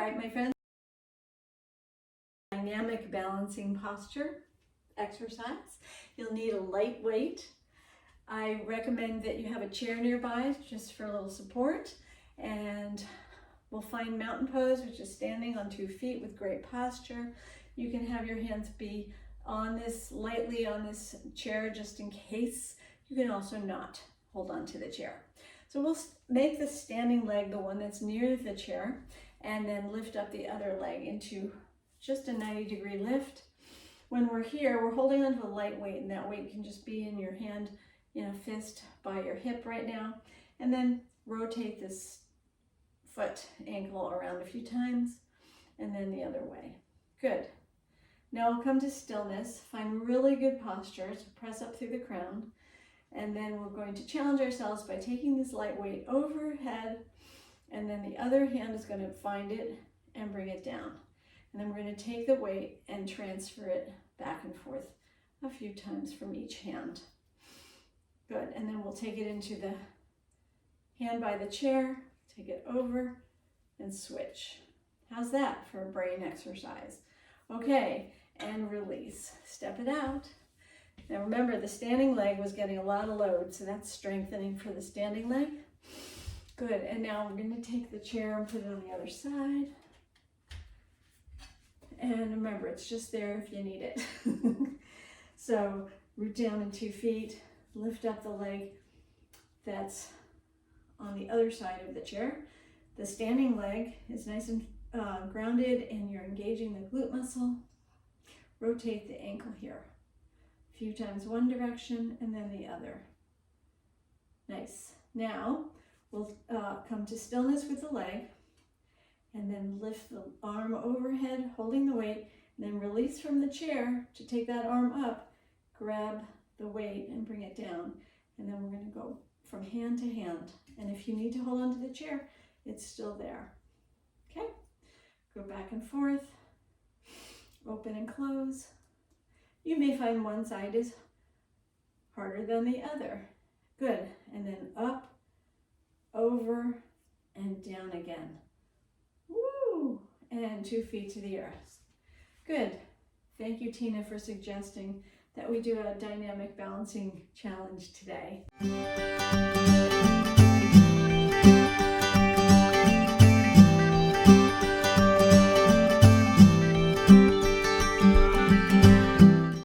right, my friends. Dynamic balancing posture exercise. You'll need a light weight. I recommend that you have a chair nearby just for a little support, and we'll find mountain pose, which is standing on 2 feet with great posture. You can have your hands be on this, lightly on this chair just in case. You can also not hold on to the chair. So we'll make the standing leg the one that's near the chair, and then lift up the other leg into just a 90-degree lift. When we're here, we're holding onto a light weight, and that weight can just be in your hand, fist by your hip right now. And then rotate this foot ankle around a few times, and then the other way. Good. Now we'll come to stillness. Find really good posture to press up through the crown. And then we're going to challenge ourselves by taking this light weight overhead, and then the other hand is going to find it and bring it down. And then we're going to take the weight and transfer it back and forth a few times from each hand. Good. And then we'll take it into the hand by the chair, take it over, and switch. How's that for a brain exercise? Okay, and release. Step it out. Now remember, the standing leg was getting a lot of load, so that's strengthening for the standing leg. Good, and now we're going to take the chair and put it on the other side. And remember, it's just there if you need it. So root down in 2 feet, lift up the leg that's on the other side of the chair. The standing leg is nice and grounded, and you're engaging the glute muscle. Rotate the ankle here. A few times one direction and then the other. Nice. Now we'll come to stillness with the leg, and then lift the arm overhead, holding the weight, and then release from the chair to take that arm up, grab the weight and bring it down. And then we're going to go from hand to hand. And if you need to hold on to the chair, it's still there. Okay? Go back and forth, open and close. You may find one side is harder than the other. Good. And then up, over, and down again. Woo! And 2 feet to the earth. Good. Thank you, Tina, for suggesting that we do a dynamic balancing challenge today.